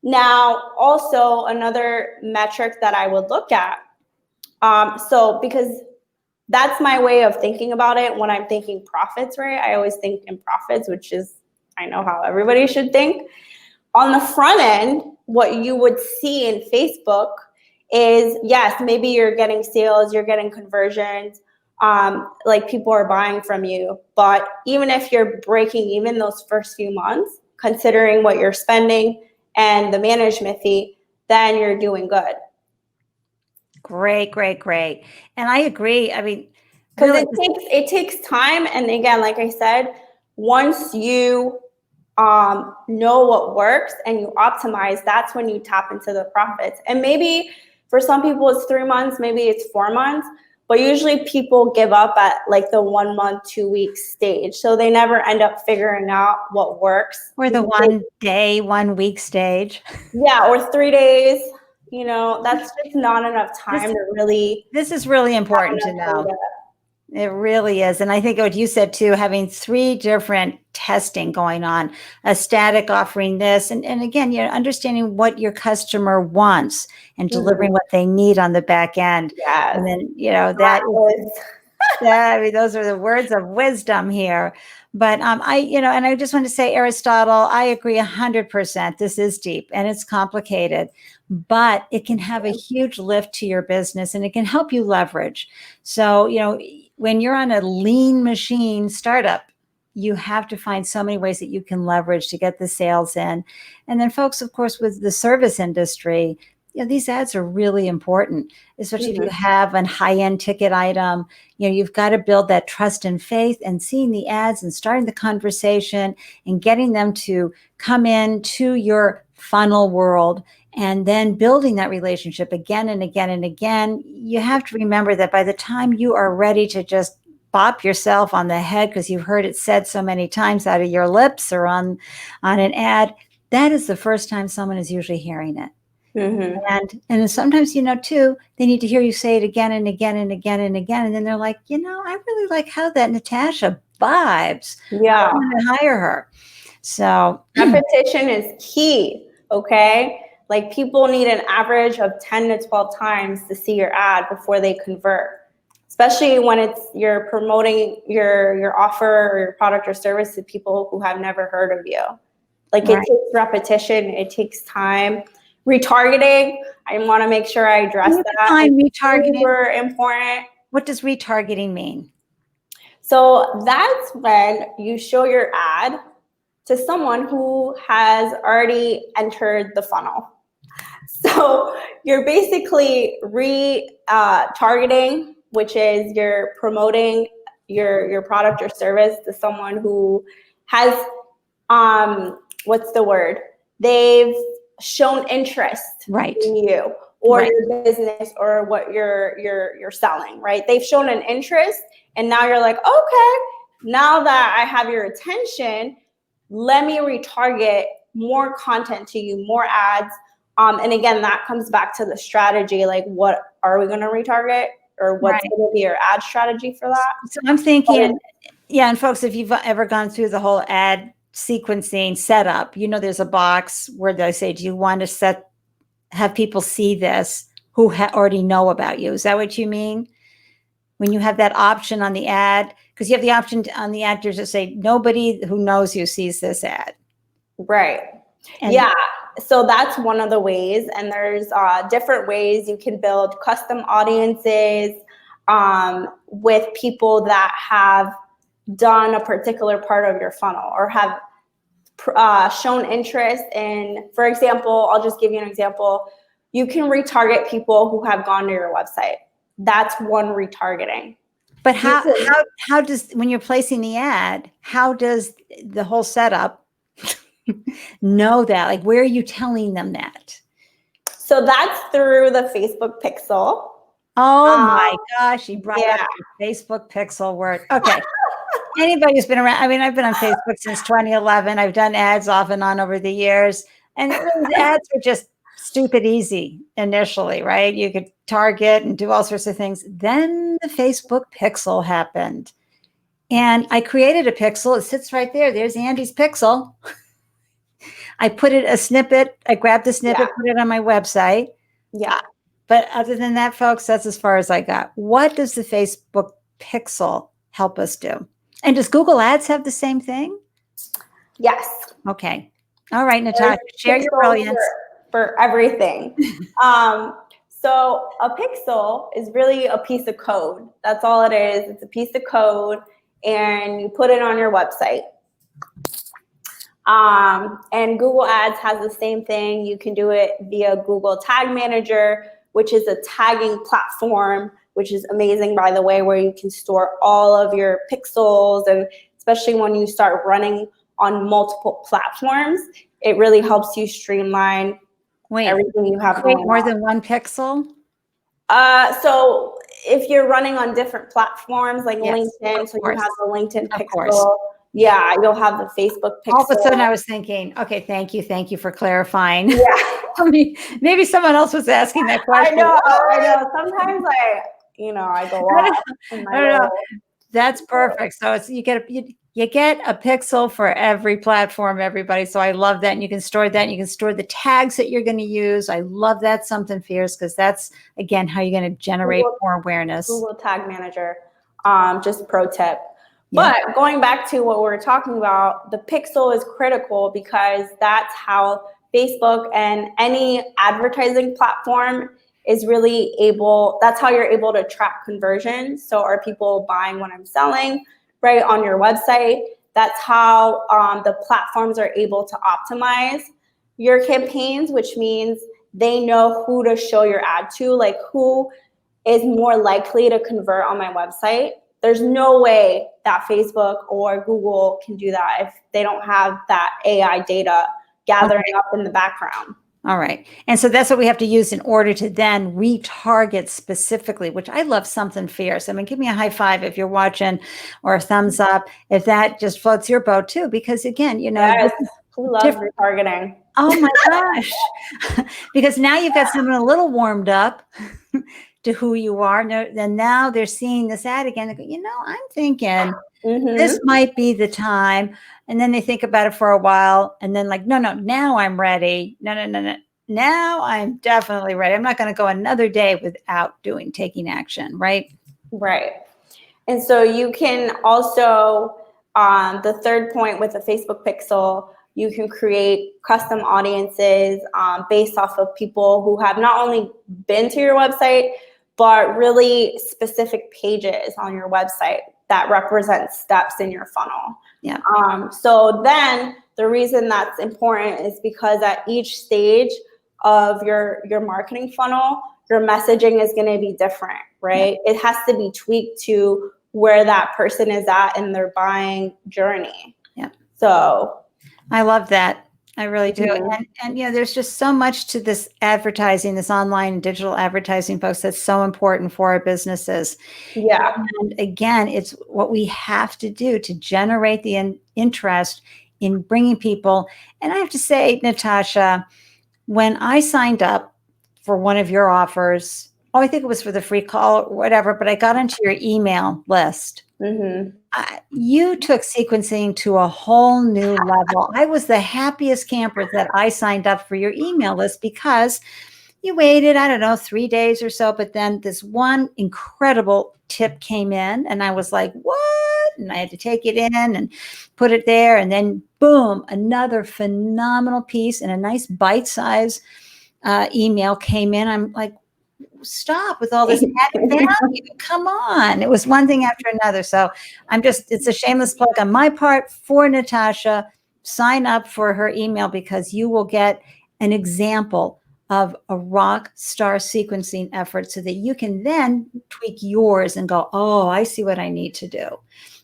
Now, also another metric that I would look at. So because that's my way of thinking about it when I'm thinking profits, right? I always think in profits, which is, I know how everybody should think. On the front end, what you would see in Facebook is, yes, maybe you're getting sales, you're getting conversions, like people are buying from you. But even if you're breaking even those first few months, considering what you're spending and the management fee, then you're doing good. Great, great, great. And I agree. I mean, Because really, it takes time. And again, like I said, once you know what works and you optimize, that's when you tap into the profits. And maybe for some people it's 3 months, maybe it's 4 months, but usually people give up at like the 1 month, 2 week stage. So they never end up figuring out what works. or the 1 day, 1 week stage. Yeah, or 3 days. You know, that's just not enough time to really. This is really important to know. Data. It really is. And I think what you said too, having 3 different testing going on, a static offering this, and again, you're understanding what your customer wants and delivering what they need on the back end. Yes. And then, I mean, those are the words of wisdom here. But and I just want to say, Aristotle, I agree 100%. This is deep and it's complicated, but it can have a huge lift to your business and it can help you leverage. So, when you're on a lean machine startup, you have to find so many ways that you can leverage to get the sales in. And then folks, of course, with the service industry, these ads are really important, especially if you have a high-end ticket item. You've got to build that trust and faith, and seeing the ads and starting the conversation and getting them to come in to your funnel world, and then building that relationship again and again and again. You have to remember that by the time you are ready to just bop yourself on the head because you've heard it said so many times out of your lips or on an ad, that is the first time someone is usually hearing it. And sometimes, too, they need to hear you say it again and again and again and again. And then they're like, I really like how that Natacha vibes. Yeah. I want to hire her. So repetition is key. Okay. Like people need an average of 10 to 12 times to see your ad before they convert, especially when you're promoting your offer or your product or service to people who have never heard of you. Like it takes repetition. It takes time. Retargeting, I want to make sure I address that. Retargeting. Super important. What does retargeting mean? So that's when you show your ad to someone who has already entered the funnel. So you're basically targeting, which is you're promoting your product or service to someone who has, what's the word? They've shown interest in you or your business or what you're selling, right? They've shown an interest, and now you're like, okay, now that I have your attention, let me retarget more content to you, more ads. And again, that comes back to the strategy, like what are we going to retarget, or what's going to be your ad strategy for that? So I'm thinking, and folks, if you've ever gone through the whole ad sequencing setup, there's a box where they say, do you want to have people see this who already know about you? Is that what you mean? When you have that option on the ad, because you have the option on the ad to say, nobody who knows you sees this ad. Right. And so that's one of the ways. And there's different ways you can build custom audiences with people that have done a particular part of your funnel or have shown interest in. For example, I'll just give you an example. You can retarget people who have gone to your website. That's one retargeting. But how does, when you're placing the ad, how does the whole setup know that? Like, where are you telling them that? So that's through the Facebook pixel. Oh my gosh, you brought up the Facebook pixel word. Okay. Anybody who's been around, I've been on Facebook since 2011. I've done ads off and on over the years. And the ads were just stupid easy initially, right? You could target and do all sorts of things. Then the Facebook pixel happened. And I created a pixel. It sits right there. There's Andy's pixel. I put it a snippet. I grabbed the snippet, put it on my website. Yeah. But other than that, folks, that's as far as I got. What does the Facebook Pixel help us do? And does Google Ads have the same thing? Yes. Okay. All right, Natasha, share your brilliance. For everything. So a pixel is really a piece of code. That's all it is. It's a piece of code, and you put it on your website. And Google Ads has the same thing. You can do it via Google Tag Manager, which is a tagging platform, which is amazing, by the way, where you can store all of your pixels. And especially when you start running on multiple platforms, it really helps you streamline everything you have going on. More than one pixel? So if you're running on different platforms like LinkedIn, so you have the LinkedIn pixel. Yeah, you'll have the Facebook pixel. All of a sudden I was thinking, okay, thank you for clarifying. Yeah. Maybe someone else was asking that question. I know. Sometimes I go off. I don't know. That's perfect. So it's you get a pixel for every platform, everybody. So I love that. And you can store that. And you can store the tags that you're going to use. I love that, something fierce, because that's, again, how you're going to generate more awareness. Google Tag Manager, just pro tip. Yeah. But going back to what we were talking about, the pixel is critical because that's how Facebook and any advertising platform is really that's how you're able to track conversions. So are people buying what I'm selling, right, on your website? That's how the platforms are able to optimize your campaigns, which means they know who to show your ad to, like who is more likely to convert on my website. There's no way that Facebook or Google can do that if they don't have that AI data gathering up in the background. All right. And so that's what we have to use in order to then retarget specifically, which I love, something fierce. I mean, give me a high five if you're watching, or a thumbs up if that just floats your boat too, because again, yes, who loves retargeting? Oh my gosh. Because now you've got someone a little warmed up to who you are. Then now they're seeing this ad again. They go, I'm thinking this might be the time. And then they think about it for a while. And then no, now I'm ready. No. Now I'm definitely ready. I'm not going to go another day without taking action. Right. Right. And so you can also, the third point with the Facebook pixel, you can create custom audiences based off of people who have not only been to your website, but really specific pages on your website that represent steps in your funnel. Yeah. So then the reason that's important is because at each stage of your marketing funnel, your messaging is going to be different, right? Yeah. It has to be tweaked to where that person is at in their buying journey. Yeah. So I love that. I really do. And there's just so much to this advertising, this online and digital advertising, folks, that's so important for our businesses. Yeah. And again, it's what we have to do to generate the interest in bringing people. And I have to say, Natasha, when I signed up for one of your offers, I think it was for the free call or whatever, but I got onto your email list. You took sequencing to a whole new level. I was the happiest camper that I signed up for your email list, because you waited, 3 days or so, but then this one incredible tip came in and I was like, what? And I had to take it in and put it there. And then boom, another phenomenal piece and a nice bite-size email came in. I'm like, stop with all this added value. Come on. It was one thing after another. So it's a shameless plug on my part for Natasha. Sign up for her email, because you will get an example of a rock star sequencing effort so that you can then tweak yours and go, oh, I see what I need to do.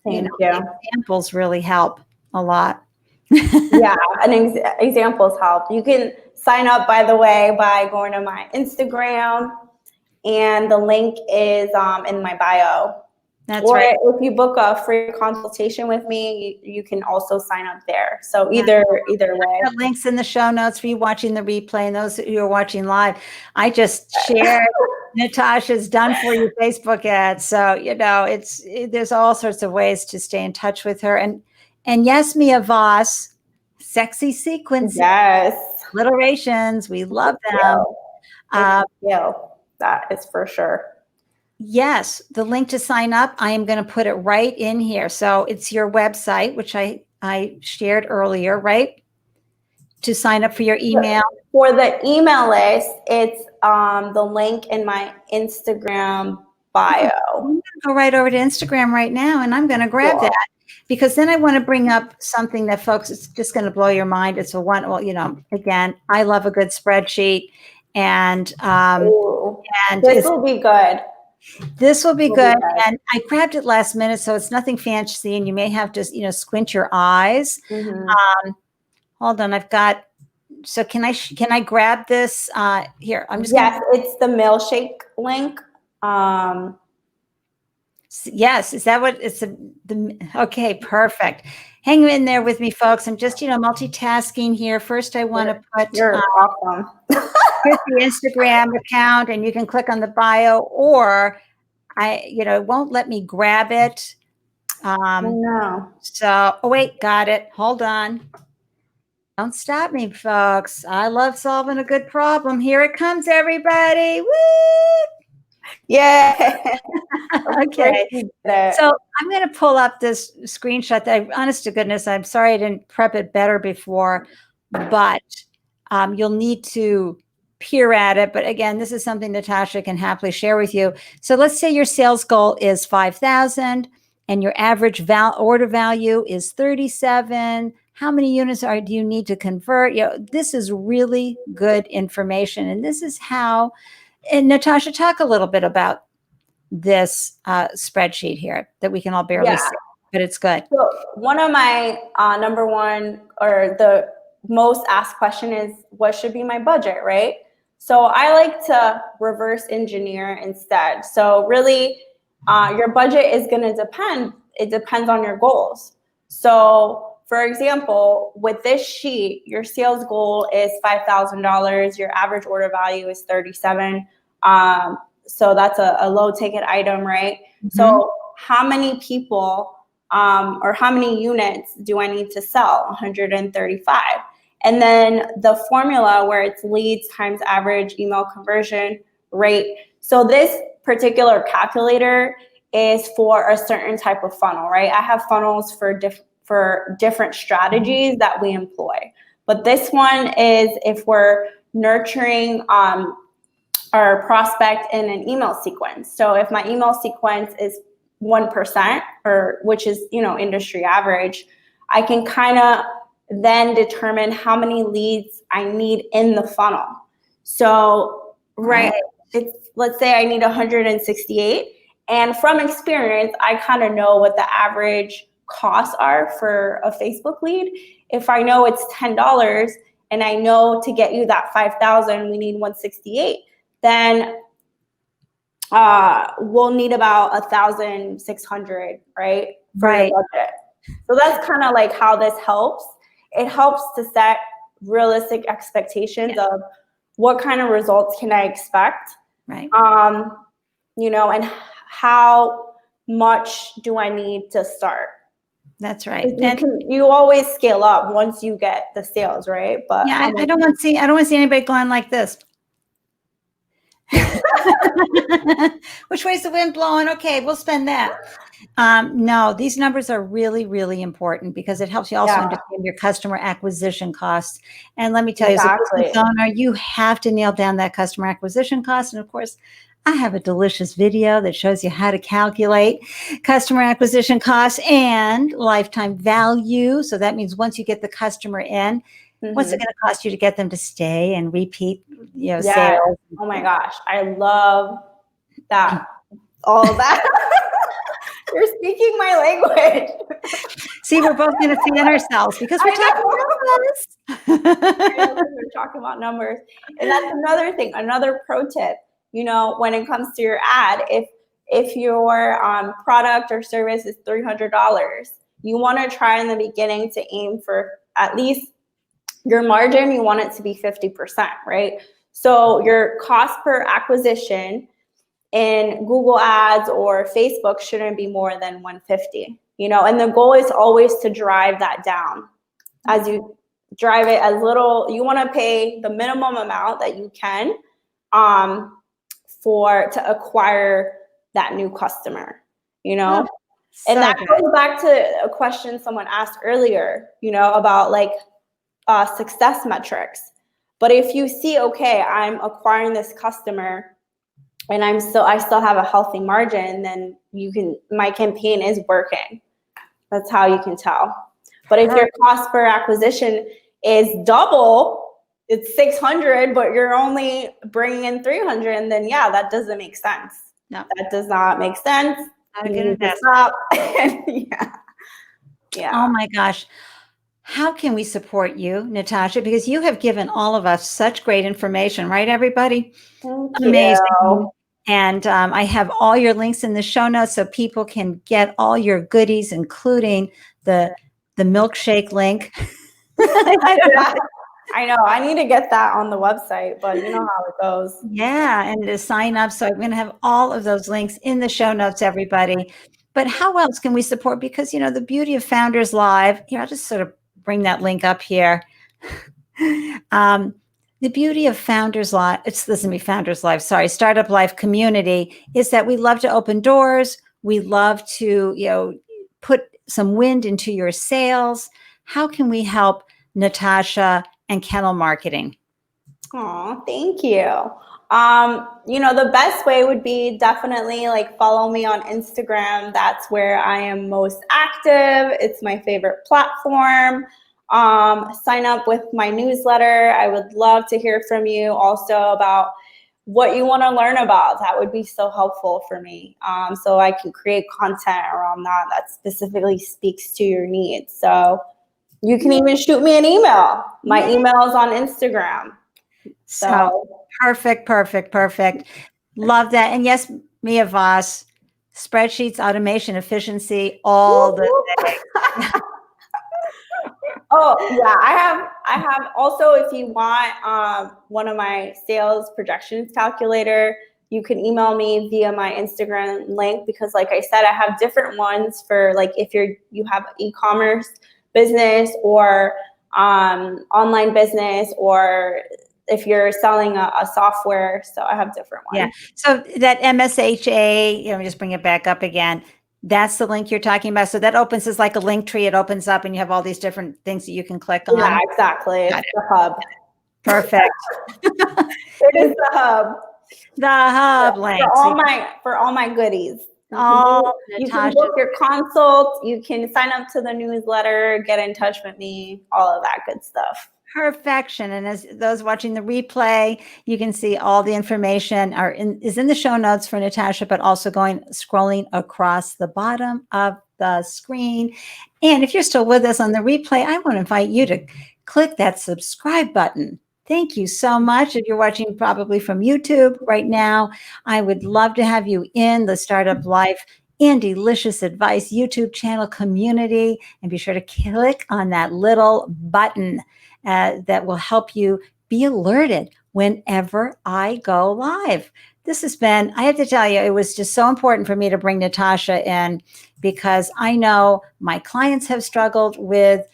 Thank you. Examples really help a lot. Yeah, and examples help. You can sign up, by the way, by going to my Instagram, and the link is in my bio. That's right. Or if you book a free consultation with me, you can also sign up there. So either way. Links in the show notes for you watching the replay, and those who are watching live. I just shared Natasha's done for you Facebook ad. So, there's all sorts of ways to stay in touch with her. And yes, Mia Voss, sexy sequences, Yes. alliterations. We love them. That is for sure. Yes, the link to sign up, I am going to put it right in here. So it's your website, which I shared earlier, right? To sign up for your email. For the email list, it's the link in my Instagram bio. I'm going to go right over to Instagram right now, and I'm going to grab that, because then I want to bring up something that, folks, it's just going to blow your mind. It's again, I love a good spreadsheet, and this will be good. This will be good. And I grabbed it last minute, so it's nothing fancy, and you may have to, squint your eyes. Hold on, I've got. So can I grab this here? I'm just it's the milkshake link. Yes, is that what it's okay, perfect. Hang in there with me, folks. I'm just multitasking here. First, I want to put awesome. here's the Instagram account, and you can click on the bio, or it won't let me grab it. No. So, wait, got it. Hold on. Don't stop me, folks. I love solving a good problem. Here it comes, everybody. Woo! Yeah. Okay. So I'm going to pull up this screenshot that honest to goodness, I'm sorry I didn't prep it better before, but you'll need to peer at it. But again, this is something Natacha can happily share with you. So let's say your sales goal is 5,000 and your average order value is 37. How many units do you need to convert? This is really good information. And this is how, and Natacha, talk a little bit about this spreadsheet here that we can all barely see, but it's good. So one of my number one, or the most asked question is, what should be my budget, right? So I like to reverse engineer instead. So really, your budget is going to depend. It depends on your goals. So for example, with this sheet, your sales goal is $5,000. Your average order value is 37. So that's a low ticket item, right? So how many people or how many units do I need to sell? 135. And then the formula where it's leads times average email conversion rate. So this particular calculator is for a certain type of funnel, right? I have funnels for different strategies that we employ. But this one is if we're nurturing our prospect in an email sequence. So if my email sequence is 1%, or which is industry average, I can kind of then determine how many leads I need in the funnel. So let's say I need 168, and from experience, I kind of know what the average costs are for a Facebook lead. If I know it's $10 and I know to get you that 5,000, we need 168. Then we'll need about 1,600, right? For the budget. So that's kind of like how this helps. It helps to set realistic expectations of what kind of results can I expect, right? And how much do I need to start? That's right. You always scale up once you get the sales, right? But yeah, I don't want to see anybody going like this. Which way's the wind blowing? Okay, we'll spend that. No, these numbers are really, really important because it helps you also understand your customer acquisition costs. And let me tell you, as a business owner, you have to nail down that customer acquisition cost. And of course, I have a delicious video that shows you how to calculate customer acquisition costs and lifetime value. So that means once you get the customer in, what's it going to cost you to get them to stay and repeat, sales? Oh my gosh, I love that. All that. You're speaking my language. See, we're both going to fan ourselves because we're talking numbers. We're talking about numbers. And that's another thing, another pro tip, when it comes to your ad, if your product or service is $300, you want to try in the beginning to aim for at least your margin, you want it to be 50%, right? So your cost per acquisition in Google Ads or Facebook shouldn't be more than $150, and the goal is always to drive that down as you drive it as little. You want to pay the minimum amount that you can to acquire that new customer, you know? So And that good. goes back to a question someone asked earlier, about like success metrics. But if you see, okay, I'm acquiring this customer and I still have a healthy margin, then my campaign is working. That's how you can tell. But if your cost per acquisition is double, it's 600, but you're only bringing in 300, then yeah, that doesn't make sense. No. That does not make sense. Not a You good need to investment. stop. Yeah. Oh my gosh. How can we support you, Natasha? Because you have given all of us such great information, right, everybody? Thank Amazing. you. And I have all your links in the show notes so people can get all your goodies, including the milkshake link. I know. I need to get that on the website, but you know how it goes. Yeah, and to sign up. So I'm going to have all of those links in the show notes, everybody. But how else can we support? Because, the beauty of Founders Live, here, I'll just sort of bring that link up here. The beauty of Founders Live, Founders Live, sorry, Startup Life community is that we love to open doors. We love to, put some wind into your sails. How can we help Natasha and Kenol Marketing? Oh, thank you. The best way would be definitely like follow me on Instagram. That's where I am most active. It's my favorite platform. Sign up with my newsletter. I would love to hear from you also about what you want to learn about. That would be so helpful for me. So I can create content around that specifically speaks to your needs. So you can even shoot me an email. My email is on Instagram. So perfect. Love that. And yes, Mia Voss, spreadsheets, automation, efficiency, all the things. Oh yeah, I have also, if you want one of my sales projections calculator, you can email me via my Instagram link, because like I said, I have different ones for like if you have e-commerce business or online business, or if you're selling a software. So I have different ones. Yeah. So that MSHA, let me just bring it back up again. That's the link you're talking about. So that opens as like a link tree. It opens up and you have all these different things that you can click on. Yeah, exactly. It's the hub. Perfect. It is the hub. The hub link. For all my goodies. You can Natasha. book your consult. You can sign up to the newsletter, get in touch with me, all of that good stuff. Perfection. And as those watching the replay, you can see all the information is in the show notes for Natasha, but also scrolling across the bottom of the screen. And if you're still with us on the replay, I want to invite you to click that subscribe button. Thank you so much. If you're watching probably from YouTube right now, I would love to have you in the Startup Life and Delicious Advice YouTube channel community. And be sure to click on that little button that will help you be alerted whenever I go live. This has been, I have to tell you, it was just so important for me to bring Natasha in, because I know my clients have struggled with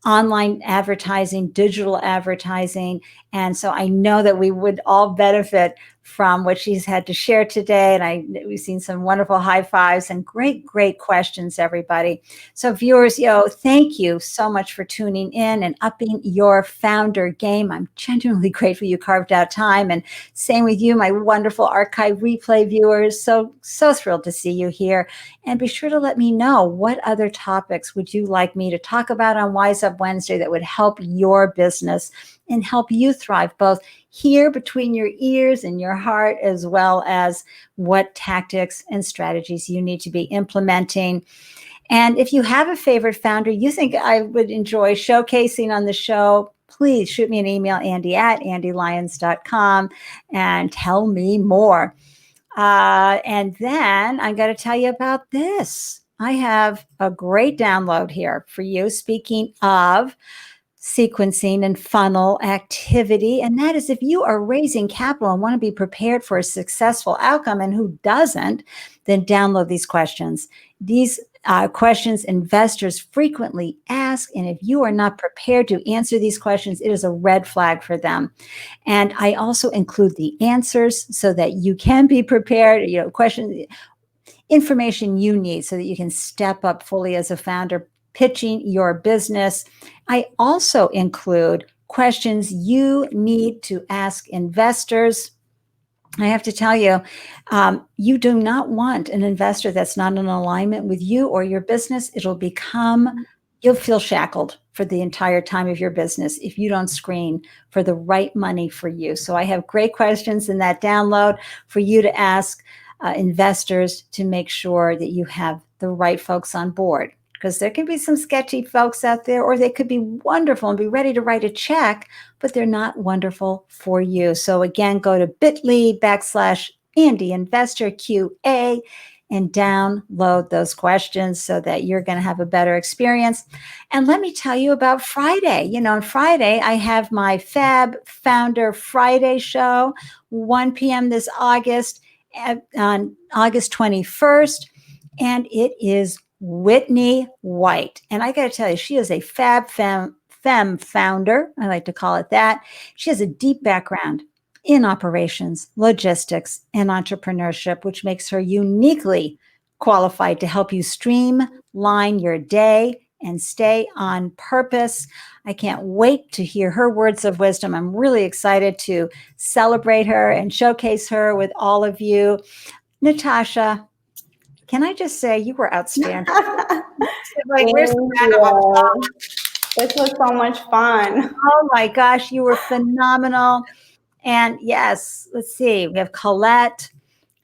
online advertising, digital advertising. And so I know that we would all benefit from what she's had to share today. And we've seen some wonderful high fives and great questions, everybody. So viewers, thank you so much for tuning in and upping your founder game. I'm genuinely grateful you carved out time, and same with you, my wonderful archive replay viewers. So thrilled to see you here. And be sure to let me know, what other topics would you like me to talk about on Wise Up Wednesday that would help your business and help you thrive, both here between your ears and your heart, as well as what tactics and strategies you need to be implementing. And if you have a favorite founder you think I would enjoy showcasing on the show, please shoot me an email, Ande@andelyons.com, and tell me more. And then I'm going to tell you about this. I have a great download here for you. Speaking of sequencing and funnel activity, and that is, if you are raising capital and want to be prepared for a successful outcome, and who doesn't, then download these questions. These questions investors frequently ask. And if you are not prepared to answer these questions, it is a red flag for them. And I also include the answers so that you can be prepared, questions, information you need so that you can step up fully as a founder pitching your business. I also include questions you need to ask investors. I have to tell you, you do not want an investor that's not in alignment with you or your business. You'll feel shackled for the entire time of your business if you don't screen for the right money for you. So I have great questions in that download for you to ask investors to make sure that you have the right folks on board. Because there can be some sketchy folks out there, or they could be wonderful and be ready to write a check, but they're not wonderful for you. So again, go to bit.ly/Ande Investor QA and download those questions so that you're going to have a better experience. And let me tell you about Friday. On Friday, I have my Fab Founder Friday show, 1 p.m. this August, on August 21st. And it is Whitney White. And I got to tell you, she is a fab femme founder. I like to call it that. She has a deep background in operations, logistics, and entrepreneurship, which makes her uniquely qualified to help you streamline your day and stay on purpose. I can't wait to hear her words of wisdom. I'm really excited to celebrate her and showcase her with all of you. Natasha, can I just say you were outstanding? Where's the round of applause? This was so much fun. Oh my gosh, you were phenomenal. And yes, let's see. We have Colette.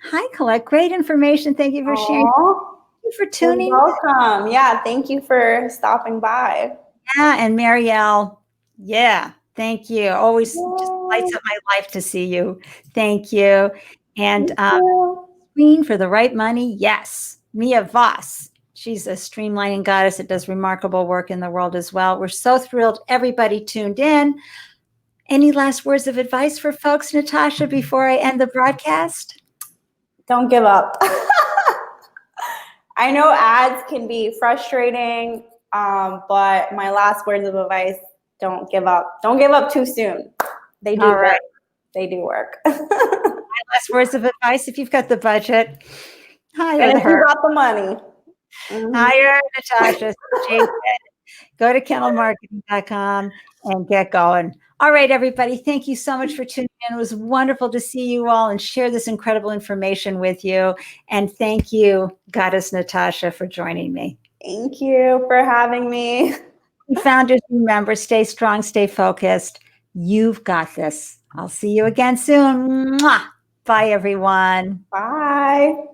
Hi, Colette. Great information. Thank you for sharing. Thank you for tuning. You're welcome. Yeah, thank you for stopping by. Yeah, and Marielle. Yeah, thank you. Always just lights up my life to see you. Thank you. And screen for the right money. Yes, Mia Voss. She's a streamlining goddess that does remarkable work in the world as well. We're so thrilled everybody tuned in. Any last words of advice for folks, Natasha, before I end the broadcast? Don't give up. I know ads can be frustrating, but my last words of advice, don't give up. Don't give up too soon. They do work. They do work. My last words of advice, if you've got the budget, hire and if her. you got the money. Hire Natasha. Go to kenolmarketing.com and get going. All right, everybody. Thank you so much for tuning in. It was wonderful to see you all and share this incredible information with you. And thank you, Goddess Natasha, for joining me. Thank you for having me. Founders, remember, stay strong, stay focused. You've got this. I'll see you again soon. Mwah! Bye, everyone. Bye.